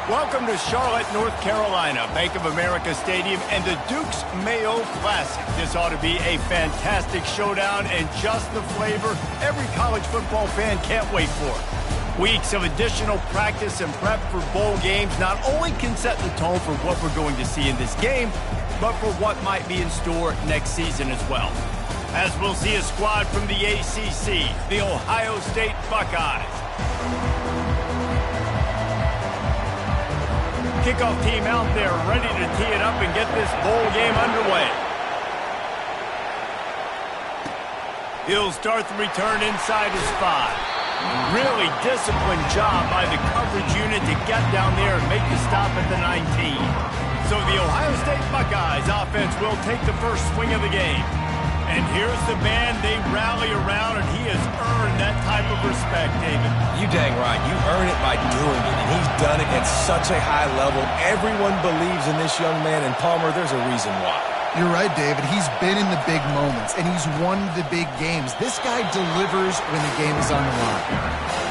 Welcome to Charlotte, North Carolina, Bank of America Stadium, and the Duke's Mayo Classic. This ought to be a fantastic showdown and just the flavor every college football fan can't wait for. Weeks of additional practice and prep for bowl games not only can set the tone for what we're going to see in this game, but for what might be in store next season as well. As we'll see a squad from the ACC, the Ohio State Buckeyes. Kickoff team out there ready to tee it up and get this bowl game underway. He'll start the return inside his 5. Really disciplined job by the coverage unit to get down there and make the stop at the 19. So the Ohio State Buckeyes offense will take the first swing of the game. And here's the man they rally around, and he has earned that type of respect, David. You dang right. You earn it by doing it, and he's done it at such a high level. Everyone believes in this young man, and Palmer, there's a reason why. You're right, David. He's been in the big moments, and he's won the big games. This guy delivers when the game is on the line.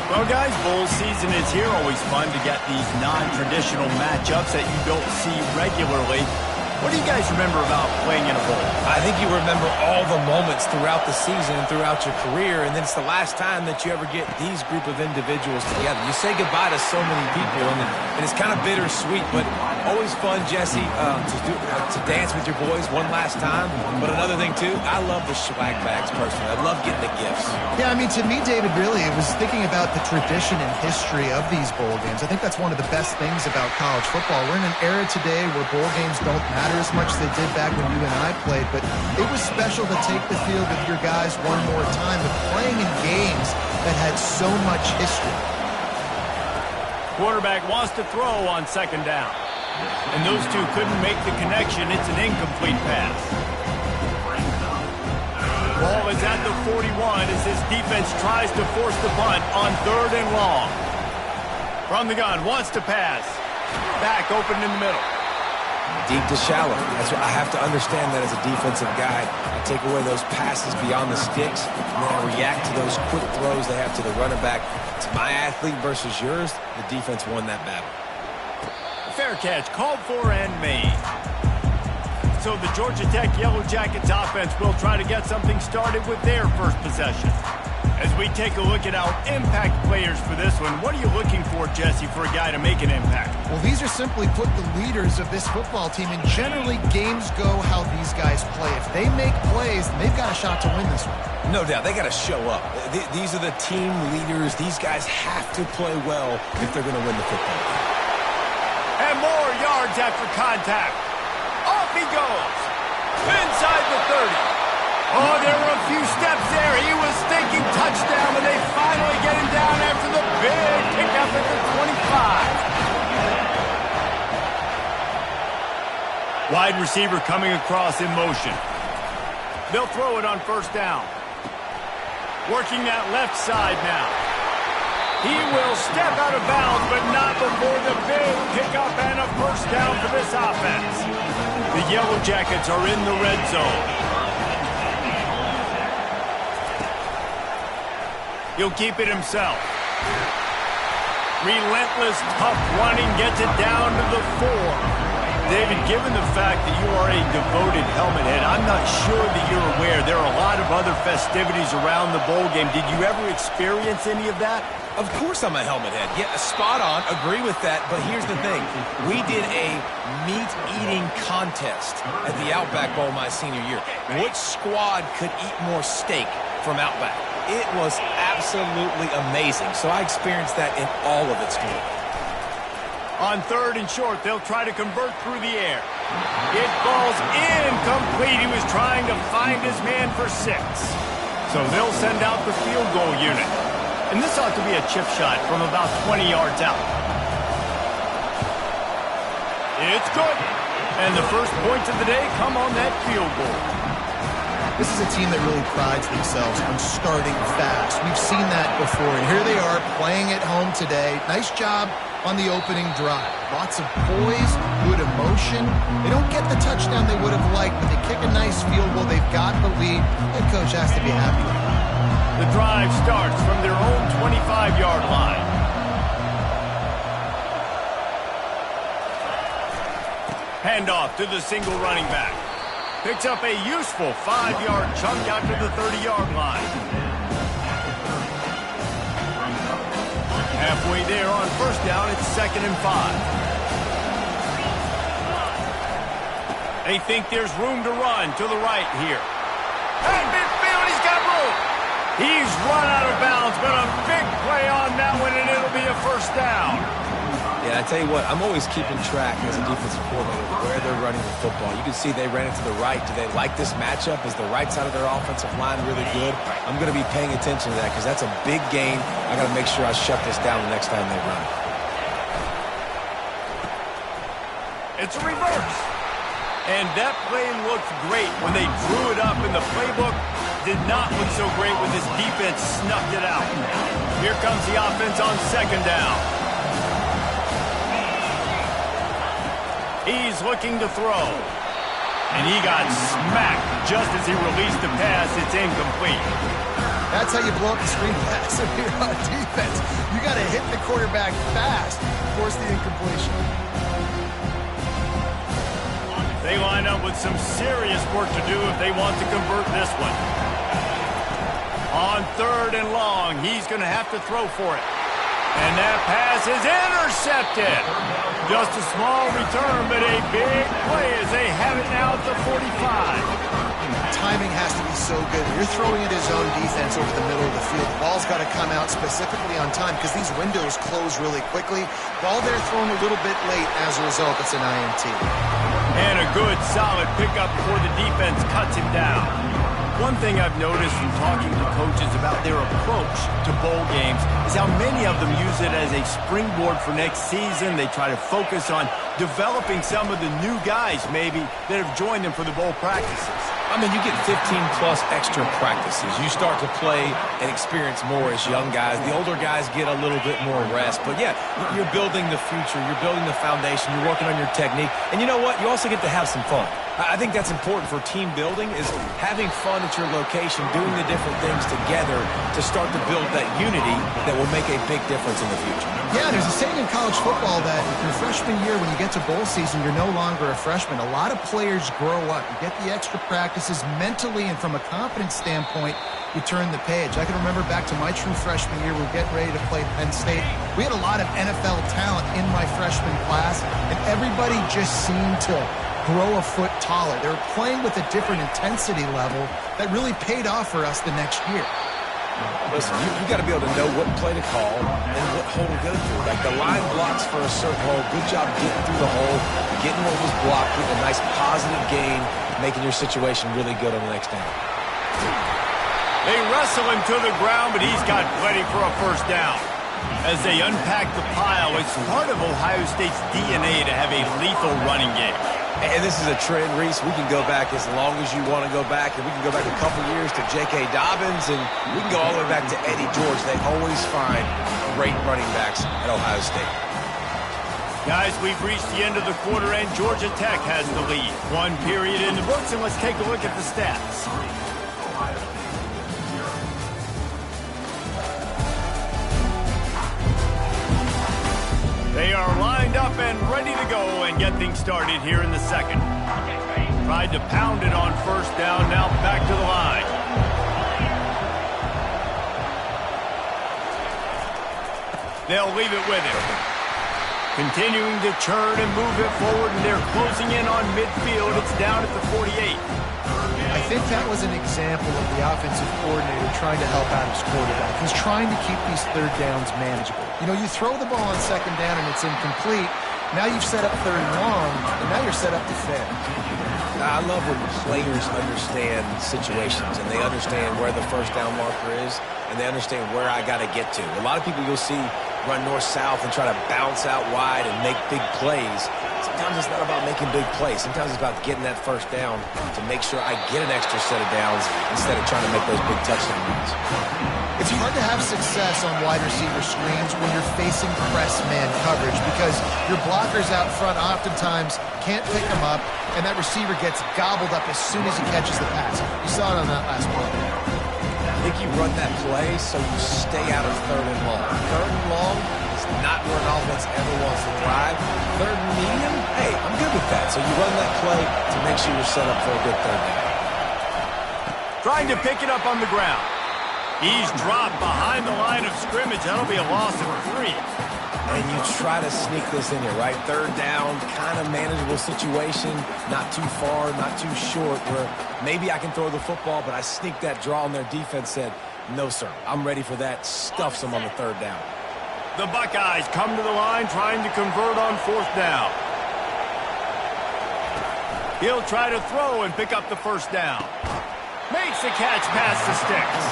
Well, guys, bowl season is here. Always fun to get these non-traditional matchups that you don't see regularly. What do you guys remember about playing in a bowl? I think you remember all the moments throughout the season and throughout your career, and then it's the last time that you ever get these group of individuals together. You say goodbye to so many people, and it's kind of bittersweet, but always fun, Jesse, to dance with your boys one last time. But another thing, too, I love the swag bags, personally. I love getting the gifts. Yeah, I mean, to me, David, really, it was thinking about the tradition and history of these bowl games. I think that's one of the best things about college football. We're in an era today where bowl games don't matter as much as they did back when you and I played, but it was special to take the field with your guys one more time, but playing in games that had so much history. Quarterback wants to throw on second down, and those two couldn't make the connection. It's an incomplete pass. Ball is at the 41 as his defense tries to force the punt on 3rd and long. From the gun, wants to pass. Back open in the middle. Deep to shallow. That's what I have to understand that as a defensive guy. I take away those passes beyond the sticks, and then I react to those quick throws they have to the running back. It's my athlete versus yours. The defense won that battle. Fair catch, called for and made. So the Georgia Tech Yellow Jackets offense will try to get something started with their first possession. As we take a look at our impact players for this one, what are you looking for, Jesse, for a guy to make an impact? Well, these are simply put the leaders of this football team, and generally games go how these guys play. If they make plays, they've got a shot to win this one. No doubt. They got to show up. These are the team leaders. These guys have to play well if they're going to win the football game. And more yards after contact. Off he goes. Inside the 30. Oh, there were a few steps there. He was thinking touchdown, but they finally get him down after the big pickup at the 25. Wide receiver coming across in motion. They'll throw it on 1st down. Working that left side now. He will step out of bounds, but not before the big pickup and a 1st down for this offense. The Yellow Jackets are in the red zone. He'll keep it himself. Relentless, tough running gets it down to the 4. David, given the fact that you are a devoted helmet head, I'm not sure that you're aware there are a lot of other festivities around the bowl game. Did you ever experience any of that? Of course I'm a helmet head. Yeah, spot on. Agree with that. But here's the thing. We did a meat-eating contest at the Outback Bowl my senior year. Which squad could eat more steak from Outback? It was absolutely amazing. So I experienced that in all of its glory. On 3rd and short, they'll try to convert through the air. It falls incomplete. He was trying to find his man for 6. So they'll send out the field goal unit. And this ought to be a chip shot from about 20 yards out. It's good. And the first points of the day come on that field goal. This is a team that really prides themselves on starting fast. We've seen that before, and here they are playing at home today. Nice job on the opening drive. Lots of poise, good emotion. They don't get the touchdown they would have liked, but they kick a nice field goal. They've got the lead. Head coach has to be happy with it. The drive starts from their own 25-yard line. Handoff to the single running back. Picks up a useful 5-yard chunk out to the 30-yard line. Halfway there on first down, it's 2nd and 5. They think there's room to run to the right here. Hey, midfield, he's got room. He's run out of bounds, but a big play on that one, and it'll be a first down. Yeah, I tell you what, I'm always keeping track as a defensive coordinator where they're running the football. You can see they ran it to the right. Do they like this matchup? Is the right side of their offensive line really good? I'm going to be paying attention to that because that's a big gain. I got to make sure I shut this down the next time they run. It's a reverse. And that play looked great when they drew it up in the playbook. Did not look so great when this defense snuffed it out. Here comes the offense on 2nd down. He's looking to throw. And he got smacked just as he released the pass. It's incomplete. That's how you blow up the screen pass if you're on defense. You got to hit the quarterback fast, force the incompletion. They line up with some serious work to do if they want to convert this one. On 3rd and long, he's going to have to throw for it. And that pass is intercepted. Just a small return, but a big play as they have it now at the 45. Timing has to be so good. You're throwing at his own defense over the middle of the field. The ball's got to come out specifically on time because these windows close really quickly. Ball there thrown a little bit late. As a result, it's an INT. And a good, solid pickup before the defense cuts him down. One thing I've noticed from talking to coaches about their approach to bowl games is how many of them use it as a springboard for next season. They try to focus on developing some of the new guys, maybe, that have joined them for the bowl practices. I mean, you get 15-plus extra practices. You start to play and experience more as young guys. The older guys get a little bit more rest. But, yeah, you're building the future. You're building the foundation. You're working on your technique. And you know what? You also get to have some fun. I think that's important for team building is having fun at your location, doing the different things together to start to build that unity that will make a big difference in the future. Yeah, there's a saying in college football that your freshman year, when you get to bowl season, you're no longer a freshman. A lot of players grow up. You get the extra practices mentally, and from a confidence standpoint, you turn the page. I can remember back to my true freshman year, we were getting ready to play Penn State. We had a lot of NFL talent in my freshman class, and everybody just seemed to grow a foot taller. They were playing with a different intensity level that really paid off for us the next year. Listen, you got to be able to know what play to call and what hole to go through. Like the line blocks for a certain hole. Good job getting through the hole, getting what was blocked, getting a nice positive gain, making your situation really good on the next down. They wrestle him to the ground, but he's got plenty for a first down. As they unpack the pile, it's part of Ohio State's DNA to have a lethal running game. And this is a trend, Reese. We can go back as long as you want to go back, and we can go back a couple years to J.K. Dobbins, and we can go all the way back to Eddie George. They always find great running backs at Ohio State. Guys, we've reached the end of the quarter, and Georgia Tech has the lead. One period in the books, and let's take a look at the stats. They are lined up and ready to go and get things started here in the second. Tried to pound it on first down, now back to the line. They'll leave it with him. Continuing to churn and move it forward, and they're closing in on midfield. It's down at the 48. I think that was an example of the offensive coordinator trying to help out his quarterback. He's trying to keep these third downs manageable. You know, you throw the ball on second down and it's incomplete. Now you've set up third and long, and now you're set up to fail. I love when players understand situations and they understand where the first down marker is and they understand where I got to get to. A lot of people you'll see run north-south and try to bounce out wide and make big plays. Sometimes it's not about making big plays. Sometimes it's about getting that first down to make sure I get an extra set of downs instead of trying to make those big touchdown runs. It's hard to have success on wide receiver screens when you're facing press man coverage because your blockers out front oftentimes can't pick them up, and that receiver gets gobbled up as soon as he catches the pass. You saw it on that last play. I think you run that play so you stay out of third and long. Third and long is not where an offense ever wants to thrive. Third and medium, hey, I'm good with that. So you run that play to make sure you're set up for a good third down. Trying to pick it up on the ground. He's dropped behind the line of scrimmage. That'll be a loss of 3. And you try to sneak this in here, right? Third down, kind of manageable situation, not too far, not too short, where maybe I can throw the football, but I sneak that draw, and their defense said, no, sir, I'm ready for that. Stuffs them on the third down. The Buckeyes come to the line trying to convert on 4th down. He'll try to throw and pick up the first down. Makes the catch past the sticks.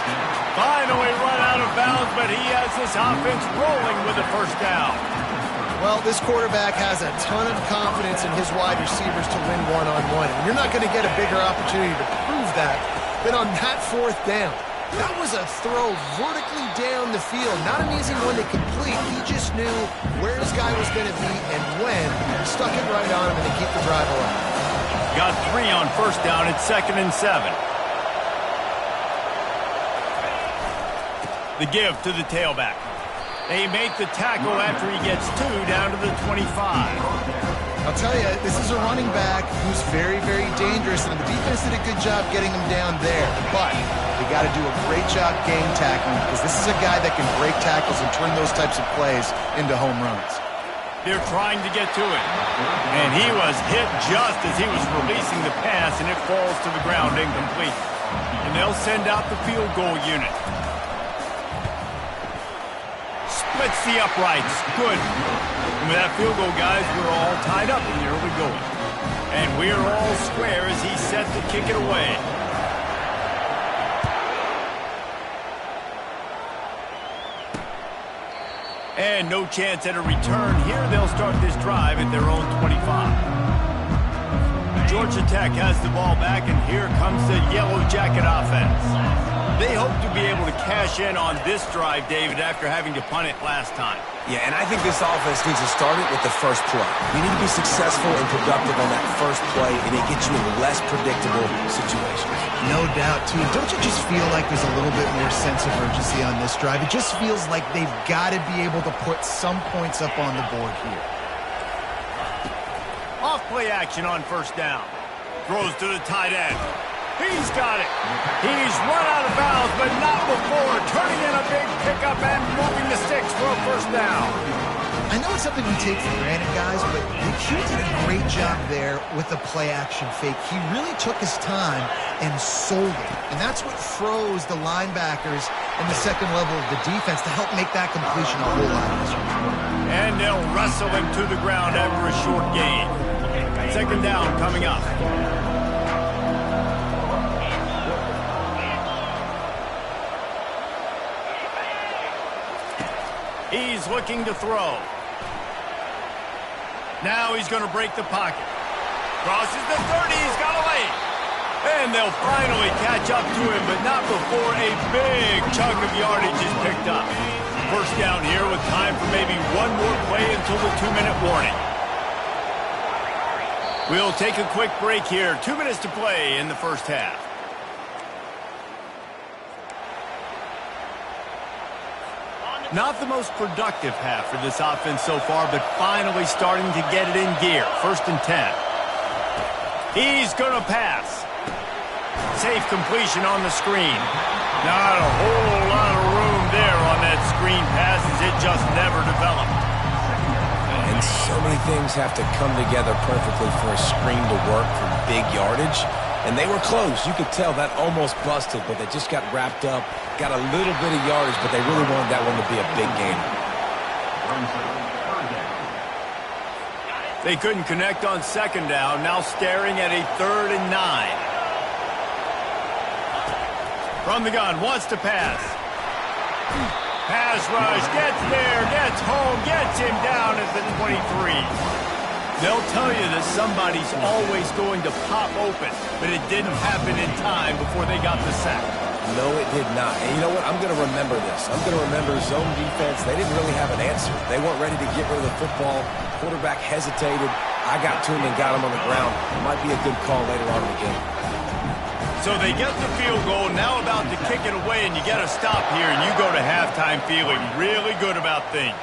Finally run out of bounds, but he has this offense rolling with the first down. Well, this quarterback has a ton of confidence in his wide receivers to win one-on-one. And you're not going to get a bigger opportunity to prove that than on that 4th down. That was a throw vertically down the field. Not an easy one to complete. He just knew where his guy was going to be and when. Stuck it right on him and to keep the drive alive. Got 3 on first down at 2nd and 7. The give to the tailback. They make the tackle after he gets 2 down to the 25. I'll tell you, this is a running back who's very, very dangerous, and the defense did a good job getting him down there. But they got to do a great job game tackling, because this is a guy that can break tackles and turn those types of plays into home runs. They're trying to get to it. And he was hit just as he was releasing the pass, and it falls to the ground incomplete. And they'll send out the field goal unit. Splits the uprights. Good. And with that field goal, guys, we're all tied up in the early going. And we're all square as he's set to kick it away. And no chance at a return. Here they'll start this drive at their own 25. Georgia Tech has the ball back, and here comes the Yellow Jacket offense. They hope to be able to cash in on this drive, David, after having to punt it last time. Yeah, and I think this offense needs to start it with the first play. You need to be successful and productive on that first play, and it gets you in less predictable situations. No doubt, too. Don't you just feel like there's a little bit more sense of urgency on this drive? It just feels like they've got to be able to put some points up on the board here. Off play action on first down. Throws to the tight end. He's got it. He's run out of bounds, but not before turning in a big pickup and moving the sticks for a first down. I know it's something we take for granted, guys, but Hugh did a great job there with the play-action fake. He really took his time and sold it, and that's what froze the linebackers in the second level of the defense to help make that completion a whole lot easier. And they'll wrestle him to the ground after a short gain. Second down coming up. He's looking to throw. Now he's going to break the pocket. Crosses the 30. He's got away. And they'll finally catch up to him, but not before a big chunk of yardage is picked up. First down here with time for maybe one more play until the 2-minute warning. We'll take a quick break here. 2 minutes to play in the first half. Not the most productive half for this offense so far, but finally starting to get it in gear. 1st and 10. He's going to pass. Safe completion on the screen. Not a whole lot of room there on that screen pass as it just never developed. And so many things have to come together perfectly for a screen to work for big yardage. And they were close. You could tell that almost busted, but they just got wrapped up, got a little bit of yardage, but they really wanted that one to be a big game. They couldn't connect on second down, now staring at a 3rd and 9. From the gun, wants to pass. Pass rush, gets there, gets home, gets him down at the 23. They'll tell you that somebody's always going to pop open, but it didn't happen in time before they got the sack. No, it did not. And you know what? I'm going to remember this. I'm going to remember zone defense. They didn't really have an answer. They weren't ready to get rid of the football. Quarterback hesitated. I got to him and got him on the ground. It might be a good call later on in the game. So they get the field goal, now about to kick it away, and you get a stop here, and you go to halftime feeling really good about things.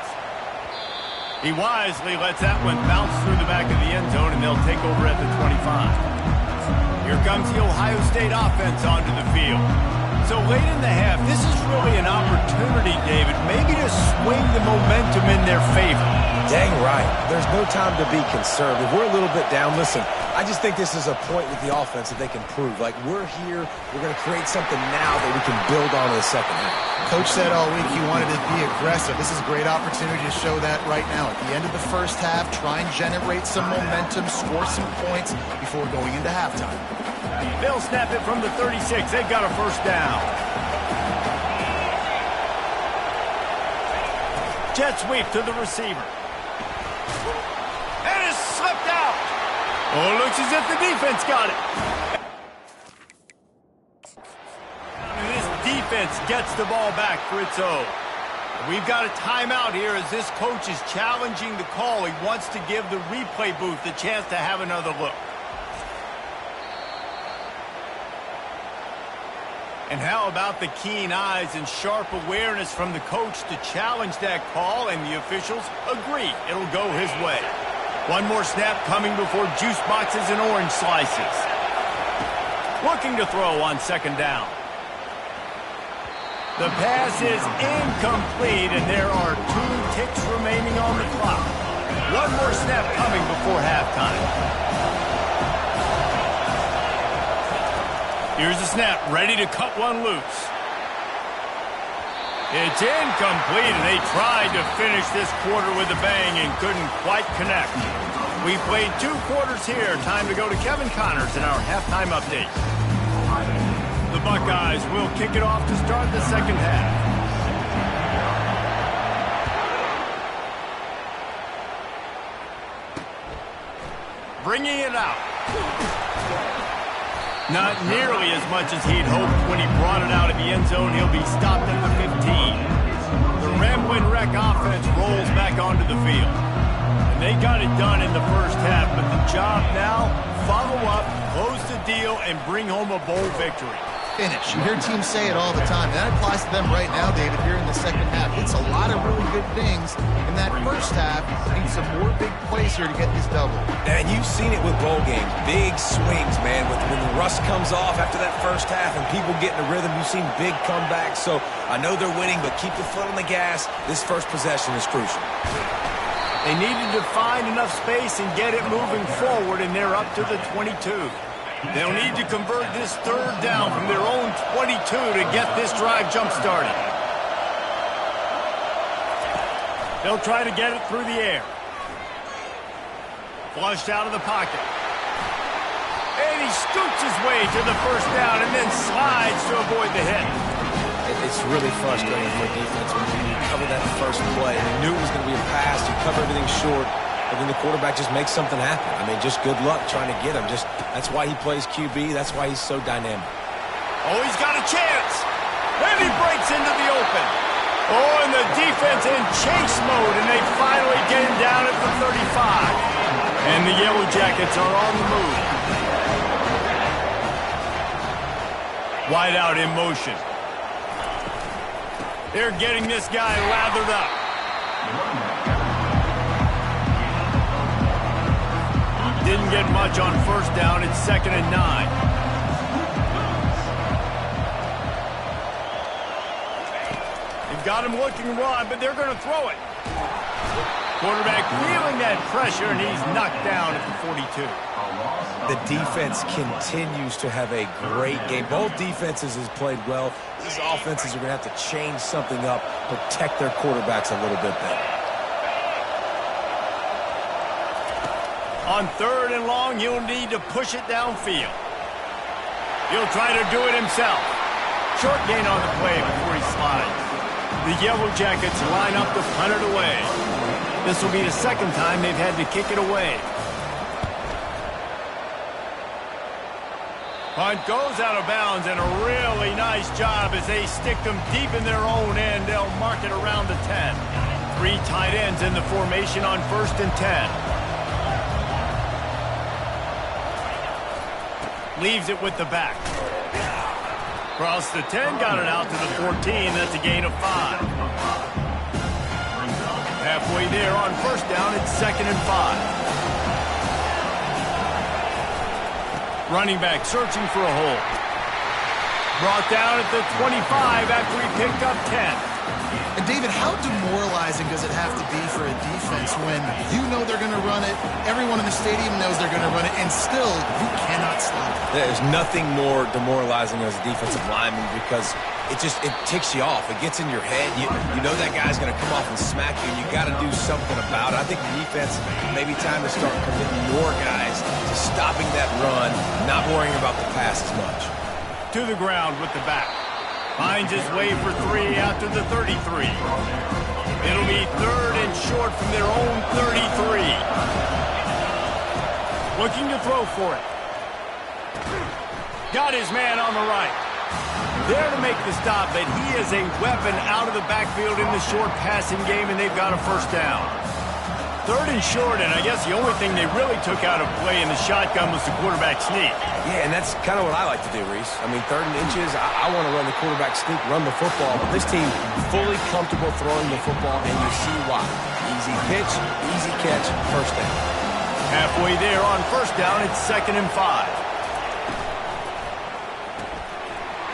He wisely lets that one bounce through the back of the end zone, and they'll take over at the 25. Here comes the Ohio State offense onto the field. So late in the half, this is really an opportunity, David, maybe to swing the momentum in their favor. Dang right. There's no time to be conservative. We're a little bit down. Listen, I just think this is a point with the offense that they can prove. Like, we're here, we're going to create something now that we can build on in the second half. Coach said all week he wanted to be aggressive. This is a great opportunity to show that right now. At the end of the first half, try and generate some momentum, score some points before going into halftime. They'll snap it from the 36. They've got a first down. Jet sweep to the receiver. And it's slipped out. Oh, it looks as if the defense got it. This defense gets the ball back for its own. We've got a timeout here as this coach is challenging the call. He wants to give the replay booth the chance to have another look. And how about the keen eyes and sharp awareness from the coach to challenge that call, and the officials agree it'll go his way. One more snap coming before juice boxes and orange slices. Looking to throw on second down. The pass is incomplete, and there are 2 ticks remaining on the clock. One more snap coming before halftime. Here's the snap, ready to cut one loose. It's incomplete, and they tried to finish this quarter with a bang and couldn't quite connect. We played 2 quarters here. Time to go to Kevin Connors in our halftime update. The Buckeyes will kick it off to start the second half. Bringing it out. Not nearly as much as he'd hoped when he brought it out of the end zone. He'll be stopped at the 15. The Ramblin' Wreck offense rolls back onto the field. And they got it done in the first half, but the job now, follow up, close the deal, and bring home a bowl victory. Finish. You hear teams say it all the time. That applies to them right now, David, here in the second half. It's a lot of really good things in that first half. Need some more big plays here to get this double. And you've seen it with bowl games. Big swings, man. When the rust comes off after that first half and people get in a rhythm, you've seen big comebacks. So I know they're winning, but keep the foot on the gas. This first possession is crucial. They needed to find enough space and get it moving forward, and they're up to the 22. They'll need to convert this third down from their own 22 to get this drive jump-started. They'll try to get it through the air. Flushed out of the pocket. And he scoots his way to the first down and then slides to avoid the hit. It's really frustrating for defense when you cover that first play. You knew it was going to be a pass. You cover everything short. But then the quarterback just makes something happen. I mean, just good luck trying to get him. That's why he plays QB. That's why he's so dynamic. Oh, he's got a chance. And he breaks into the open. Oh, and the defense in chase mode, and they finally get him down at the 35. And the Yellow Jackets are on the move. Wide out in motion. They're getting this guy lathered up. Didn't get much on first down. It's 2nd and 9. They've got him looking raw, but they're going to throw it. Quarterback feeling that pressure, and he's knocked down at the 42. The defense continues to have a great game. Both defenses has played well. These offenses are going to have to change something up, protect their quarterbacks a little bit better. On 3rd and long, he'll need to push it downfield. He'll try to do it himself. Short gain on the play before he slides. The Yellow Jackets line up to punt it away. This will be the 2nd time they've had to kick it away. Punt goes out of bounds, and a really nice job as they stick them deep in their own end. They'll mark it around the 10. 3 tight ends in the formation on 1st and 10. Leaves it with the back. Across the 10, got it out to the 14. That's a gain of 5. Halfway there on first down, it's 2nd and 5. Running back searching for a hole. Brought down at the 25 after he picked up 10. And David, how demoralizing does it have to be for a defense when you know they're going to run it, everyone in the stadium knows they're going to run it, and still you cannot stop it? There's nothing more demoralizing as a defensive lineman because it ticks you off. It gets in your head. You know that guy's going to come off and smack you, and you got to do something about it. I think the defense maybe time to start committing more guys to stopping that run, not worrying about the pass as much. To the ground with the back. Finds his way for 3 out to the 33. It'll be 3rd and short from their own 33. Looking to throw for it. Got his man on the right. There to make the stop, but he is a weapon out of the backfield in the short passing game, and they've got a first down. 3rd and short, and I guess the only thing they really took out of play in the shotgun was the quarterback sneak. Yeah, and that's kind of what I like to do, Reese. I mean, 3rd and inches, I want to run the quarterback sneak, run the football, but this team fully comfortable throwing the football, and you see why. Easy pitch, easy catch, first down. Halfway there on first down, it's 2nd and 5.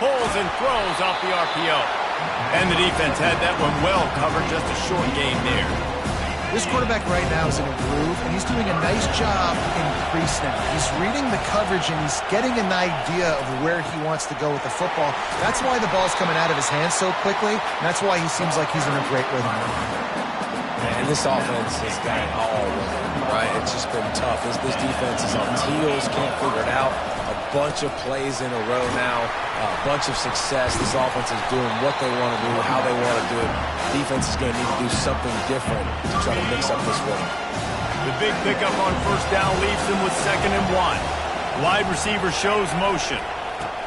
Pulls and throws off the RPO. And the defense had that one well covered, just a short game there. This quarterback right now is in a groove, and he's doing a nice job increasing it. He's reading the coverage, and he's getting an idea of where he wants to go with the football. That's why the ball's coming out of his hands so quickly, and that's why he seems like he's in a great rhythm. And this offense has got it all rhythm, right? It's just been tough. This defense is on heels, can't figure it out. A bunch of plays in a row now, a bunch of success. This offense is doing what they want to do, how they want to do it. Defense is going to need to do something different to try to mix up this rhythm. The big pickup on first down leaves them with 2nd and 1. Wide receiver shows motion.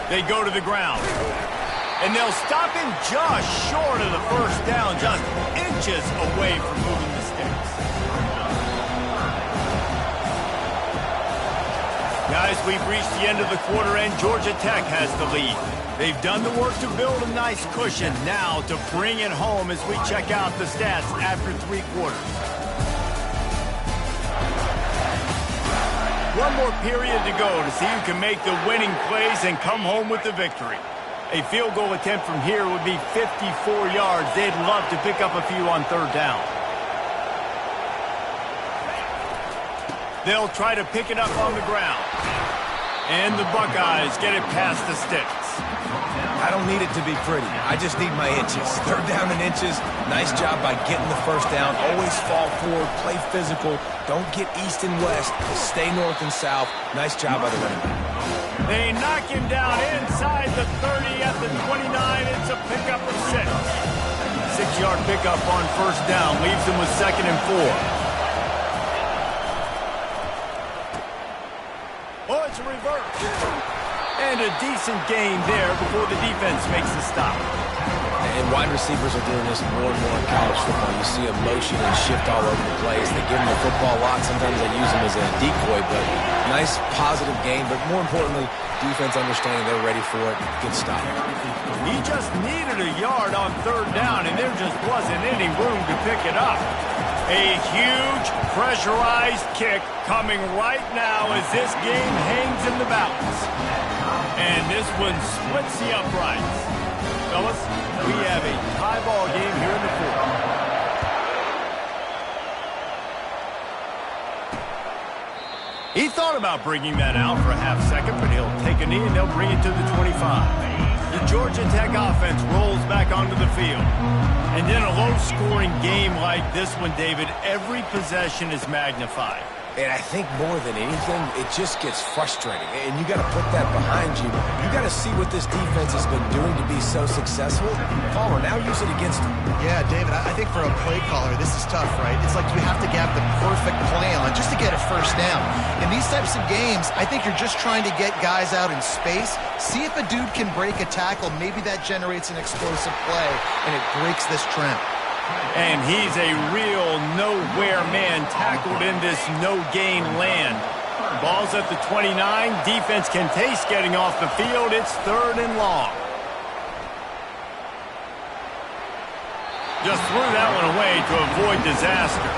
They go to the ground. And they'll stop him just short of the first down, just inches away from moving the sticks. Guys, we've reached the end of the quarter, and Georgia Tech has the lead. They've done the work to build a nice cushion. Now to bring it home as we check out the stats after 3 quarters. One more period to go to see who can make the winning plays and come home with the victory. A field goal attempt from here would be 54 yards. They'd love to pick up a few on 3rd down. They'll try to pick it up on the ground. And the Buckeyes get it past the sticks. I don't need it to be pretty. I just need my inches. 3rd down and inches. Nice job by getting the first down. Always fall forward, play physical. Don't get east and west. Stay north and south. Nice job by the running back. They knock him down inside the 30 at the 29. It's a pickup of 6. 6-yard pickup on first down leaves them with 2nd and 4. Oh, it's a reverse. And a decent gain there before the defense makes the stop. And wide receivers are doing this more and more in college football. You see a motion and shift all over the place. They give them the football a lot. Sometimes they use them as a decoy, but nice positive gain. But more importantly, defense understanding they're ready for it. Good stop. He just needed a yard on 3rd down, and there just wasn't any room to pick it up. A huge pressurized kick coming right now as this game hangs in the balance. And this one splits the uprights. Fellas, we have a tie ball game here in the 4th. He thought about bringing that out for a half second, but he'll take a knee and they'll bring it to the 25. The Georgia Tech offense rolls back onto the field. And in a low-scoring game like this one, David, every possession is magnified. And I think more than anything, it just gets frustrating. And you got to put that behind you. You got to see what this defense has been doing to be so successful. Caller, now use it against them. Yeah, David, I think for a play caller, this is tough, right? It's like you have to have the perfect play on just to get a first down. In these types of games, I think you're just trying to get guys out in space, see if a dude can break a tackle. Maybe that generates an explosive play, and it breaks this trend. And he's a real nowhere man tackled in this no-gain land. Ball's at the 29. Defense can taste getting off the field. It's 3rd and long. Just threw that one away to avoid disaster.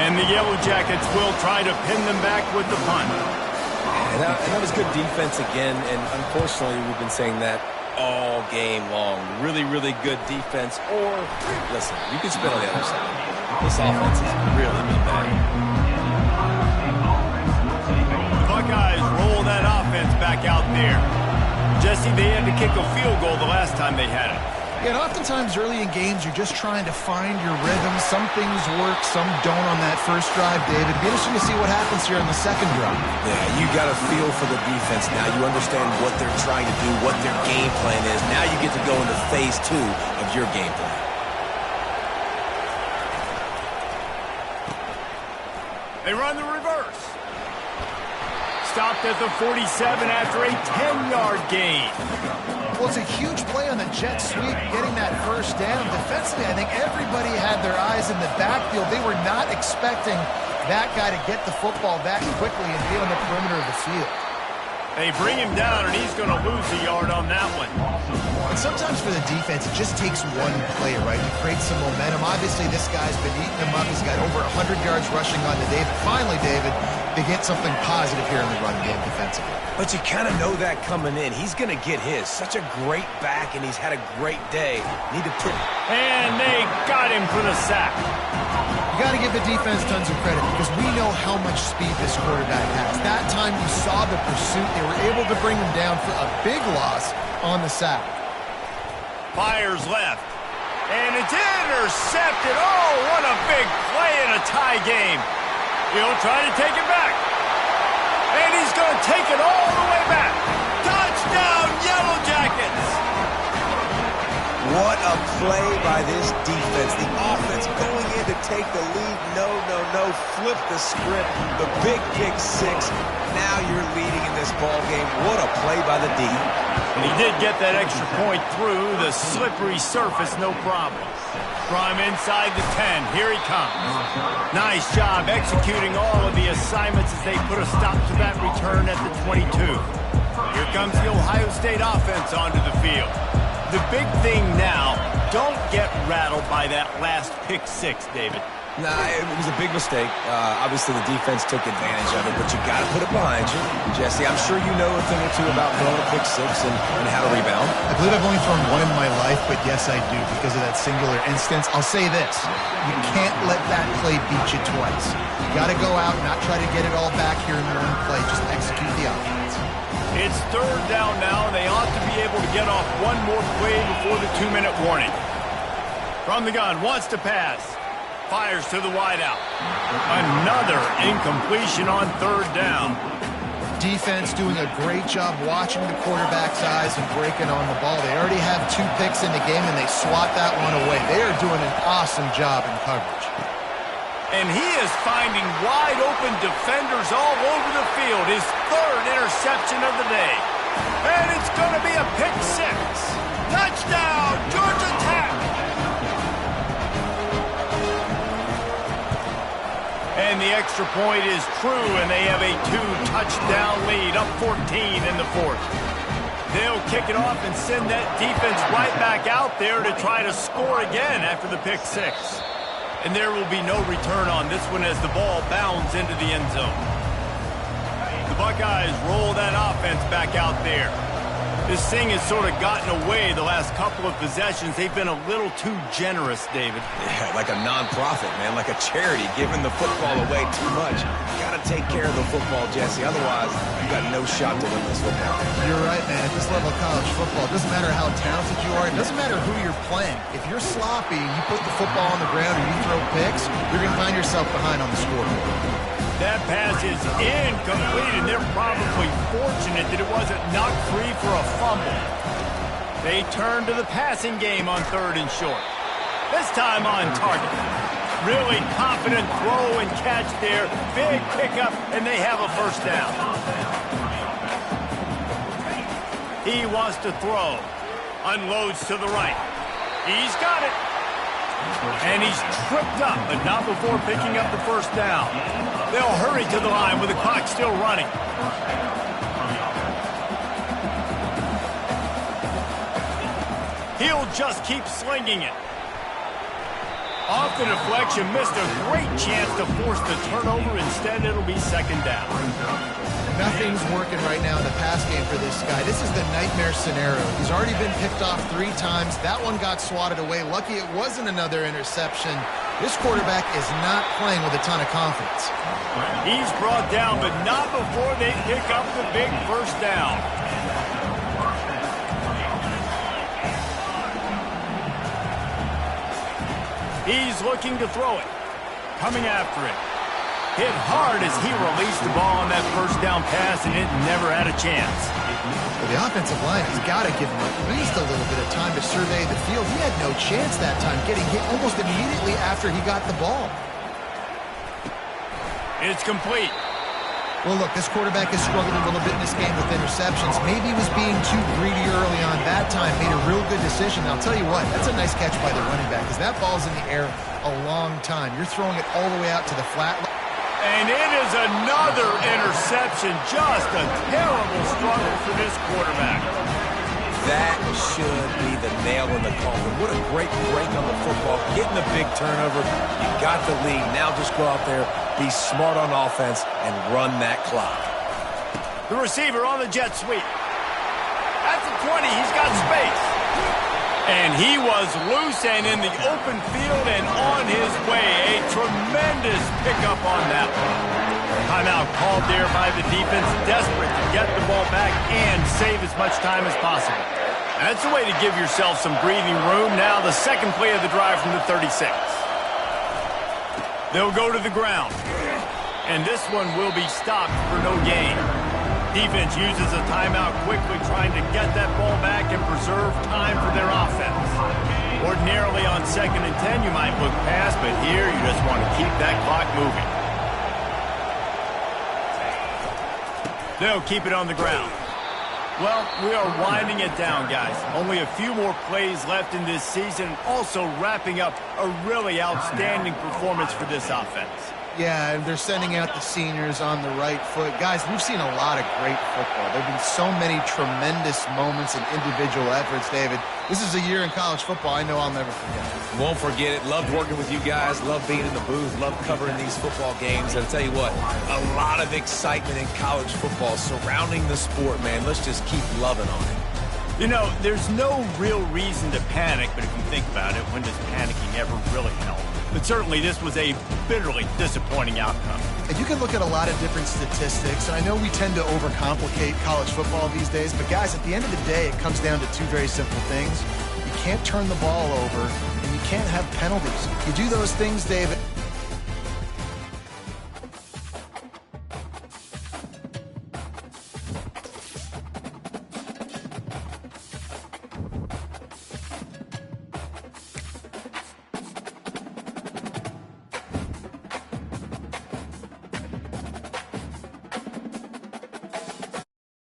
And the Yellow Jackets will try to pin them back with the punt. And that was good defense again, and unfortunately we've been saying that all game long. Really, really good defense. Or, listen, you can spin on the other side. This offense is really bad. The Buckeyes roll that offense back out there. Jesse, they had to kick a field goal the last time they had it. Yeah, and oftentimes early in games, you're just trying to find your rhythm. Some things work, some don't on that first drive, David. It'd be interesting to see what happens here on the second drive. Yeah, you got a feel for the defense now. You understand what they're trying to do, what their game plan is. Now you get to go into phase 2 of your game plan. They run the reverse. Stopped at the 47 after a 10-yard gain. Well, it's a huge play on the jet sweep, getting that first down. Defensively, I think everybody had their eyes in the backfield. They were not expecting that guy to get the football that quickly and be on the perimeter of the field. They bring him down, and he's going to lose a yard on that one. And sometimes for the defense, it just takes one play, right, to create some momentum. Obviously, this guy's been eating them up. He's got over 100 yards rushing on to David. Finally, David, they get something positive here in the run game defensively. But you kind of know that coming in. He's going to get his. Such a great back, and he's had a great day. Need to put... And they got him for the sack. You got to give the defense tons of credit because we know how much speed this quarterback has. That time you saw the pursuit. They were able to bring him down for a big loss on the sack. Fires left. And it's intercepted. Oh, what a big play in a tie game. He'll try to take it back. And he's going to take it all the way back. Touchdown, Yellow Jackets. What a play by this defense. The offense going in to take the lead. No. Flip the script. The big pick six. Now you're leading in this ball game. What a play by the D. And he did get that extra point through the slippery surface, no problem. From inside the 10, here he comes. Nice job executing all of the assignments as they put a stop to that return at the 22. Here comes the Ohio State offense onto the field. The big thing now, don't get rattled by that last pick six, David. Nah, it was a big mistake. Obviously, the defense took advantage of it, but you got to put it behind you. Jesse, I'm sure you know a thing or two about throwing a pick six and how to rebound. I believe I've only thrown one in my life, but yes, I do because of that singular instance. I'll say this. You can't let that play beat you twice. You got to go out and not try to get it all back here in one play. Just execute the offense. It's third down now, and they ought to be able to get off one more play before the 2-minute warning. From the gun, wants to pass. Fires to the wideout. Another incompletion on third down. Defense doing a great job watching the quarterback's eyes and breaking on the ball. They already have 2 picks in the game, and they swat that one away. They are doing an awesome job in coverage. And he is finding wide-open defenders all over the field. His third interception of the day. And it's going to be a pick six. Touchdown, Georgia Tech! And the extra point is true, and they have a 2-touchdown lead, up 14 in the fourth. They'll kick it off and send that defense right back out there to try to score again after the pick six. And there will be no return on this one as the ball bounds into the end zone. The Buckeyes roll that offense back out there. This thing has sort of gotten away the last couple of possessions. They've been a little too generous, David. Yeah, like a non-profit, man, like a charity, giving the football away too much. You got to take care of the football, Jesse. Otherwise, you got no shot to win this football. You're right, man. At this level of college football, it doesn't matter how talented you are. It doesn't matter who you're playing. If you're sloppy, you put the football on the ground or you throw picks, you're going to find yourself behind on the scoreboard. That pass is incomplete, and they're probably fortunate that it wasn't knocked free for a fumble. They turn to the passing game on third and short. This time on target. Really confident throw and catch there. Big pickup, and they have a first down. He wants to throw. Unloads to the right. He's got it. And he's tripped up, but not before picking up the first down. They'll hurry to the line with the clock still running. He'll just keep slinging it. Off the deflection, missed a great chance to force the turnover. Instead, it'll be second down. Nothing's working right now in the pass game for this guy. This is the nightmare scenario. He's already been picked off 3 times. That one got swatted away. Lucky it wasn't another interception. This quarterback is not playing with a ton of confidence. He's brought down, but not before they pick up the big first down. He's looking to throw it. Coming after it. Hit hard as he released the ball on that first down pass, and it never had a chance. Well, the offensive line has got to give him at least a little bit of time to survey the field. He had no chance that time, getting hit almost immediately after he got the ball. It's complete. Well, look, this quarterback has struggled a little bit in this game with interceptions. Maybe he was being too greedy early on. That time made a real good decision. I'll tell you what, that's a nice catch by the running back, because that ball's in the air a long time. You're throwing it all the way out to the flat. And it is another interception. Just a terrible struggle for this quarterback. That should be the nail in the coffin. What a great break on the football. Getting the big turnover. You got the lead. Now just go out there, be smart on offense, and run that clock. The receiver on the jet sweep. At the 20, he's got space. And he was loose and in the open field and on his way. A tremendous pickup on that one. Timeout called there by the defense, desperate to get the ball back and save as much time as possible. That's a way to give yourself some breathing room. Now the second play of the drive from the 36. They'll go to the ground. And this one will be stopped for no gain. Defense uses a timeout quickly, trying to get that ball back and preserve time for their offense. Ordinarily on 2nd and 10, you might look past, but here you just want to keep that clock moving. They'll keep it on the ground. Well, we are winding it down, guys. Only a few more plays left in this season, also wrapping up a really outstanding performance for this offense. Yeah, and they're sending out the seniors on the right foot. Guys, we've seen a lot of great football. There have been so many tremendous moments and individual efforts, David. This is a year in college football I know I'll never forget. Won't forget it. Loved working with you guys. Loved being in the booth. Loved covering these football games. And I'll tell you what, a lot of excitement in college football surrounding the sport, man. Let's just keep loving on it. You know, there's no real reason to panic, but if you think about it, when does panicking ever really help? But certainly this was a bitterly disappointing outcome. And you can look at a lot of different statistics, and I know we tend to overcomplicate college football these days, but guys, at the end of the day, it comes down to 2 very simple things. You can't turn the ball over, and you can't have penalties. You do those things, David.